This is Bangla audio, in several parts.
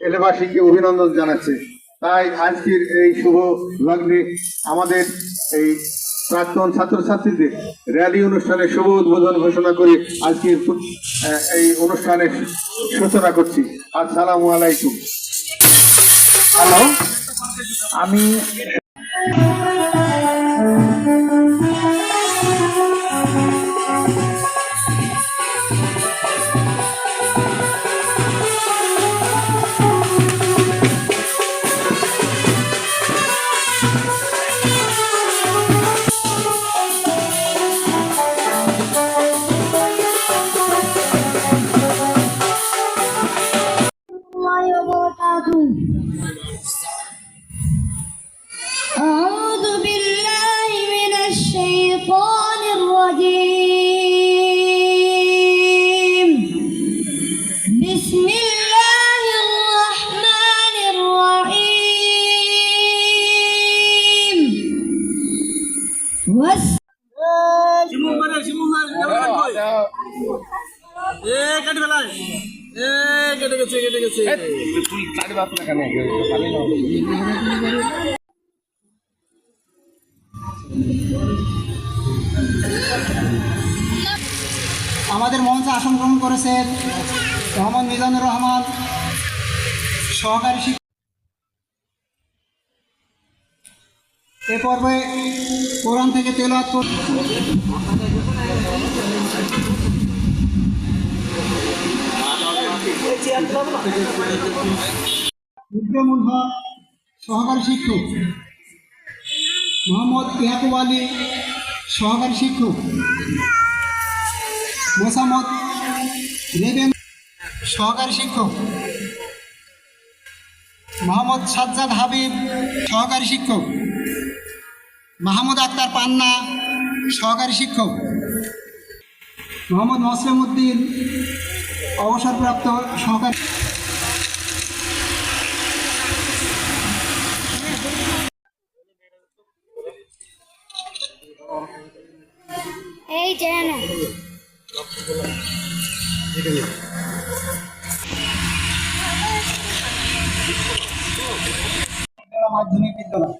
এলাকাবাসীকে অভিনন্দন জানাচ্ছে। তাই আজকের এই শুভ লগ্নে আমাদের এই প্রাক্তন ছাত্রছাত্রীদের র্যালি অনুষ্ঠানের শুভ উদ্বোধন ঘোষণা করে আজকের এই অনুষ্ঠানের সূচনা করছি। আসসালামু আলাইকুম। হ্যালো, আমি أعوذ بالله من الشيطان الرجيم. بسم الله الرحمن الرحيم. আমাদের মঞ্চে আসন গ্রহণ করেছেন মোহাম্মদ মিজানুর রহমান, সহকারী শিক্ষক। এ পর্বে কোরআন থেকে তেলাওয়াত ইকরামুল হক, সহকারী শিক্ষক। মোহাম্মদ ইয়াকুব আলী, সহকারী শিক্ষক। মোসাম্মদ রেবেন, সহকারী শিক্ষক। মোহাম্মদ সাজ্জাদ হাবিব, সহকারী শিক্ষক। মাহমুদ আক্তার পান্না, সহকারী শিক্ষক। মোহাম্মদ মসলিম উদ্দিন, অবসরপ্রাপ্ত সহকারী। এই জানা মাধ্যমিক বিদ্যালয়।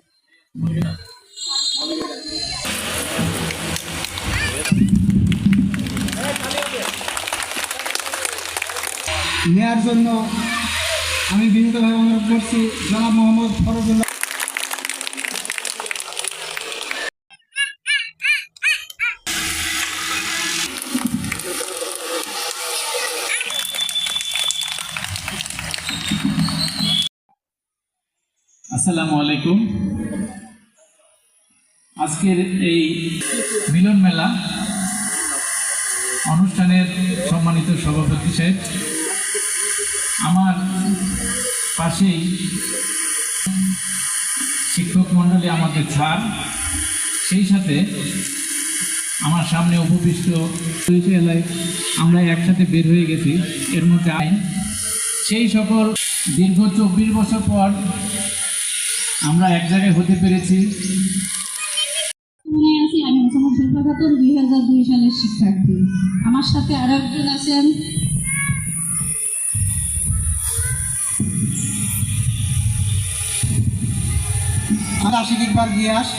নেয়ার জন্য আমি বিনীতভাবে অনুরোধ করছি জনাব মোহাম্মদ ফরজুল্লাহ। আসসালামু আলাইকুম। আজকের এই মিলন মেলা অনুষ্ঠানের সম্মানিত সভাপতি সাহেব, আমার পাশেই শিক্ষক মণ্ডলী আমাদের ছাড়, সেই সাথে আমার সামনে উপবিষ্ট এলাকায় আমরা একসাথে বের হয়ে গেছি। এর মধ্যে সেই সকল দীর্ঘ 24 বছর পর আমরা এক জায়গায় হতে পেরেছি। আমি মোসাম্মদ শিল্পা খাতুন, 2002 সালের শিক্ষার্থী। আমার সাথে আরো একজন আছেন আশিক ইকবাল গিয়াস,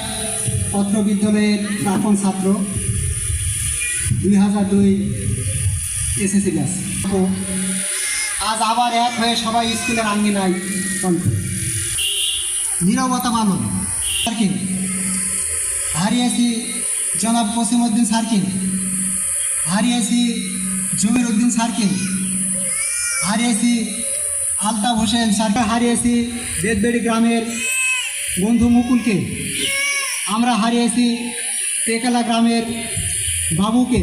পত্র বিদ্যালয়ের প্রাক্তন ছাত্র, 2002 এসএসসি ব্যাচ। আজ আবার এক হয়ে সবাই স্কুলের আঙ্গিনায় কণ্ঠ। নীরবতা পালন সার্কিল হারিয়েছি জনাব কসিমউদ্দিন সার্কিল, হারিয়েছি জমির উদ্দিন সার্কিল, হারিয়েছি আলতাফ হোসেন সার্কিল, হারিয়েছি বেদবেড়ি গ্রামের বন্ধু মুকুলকে, আমরা হারিয়েছি টেকালা গ্রামের বাবুকে।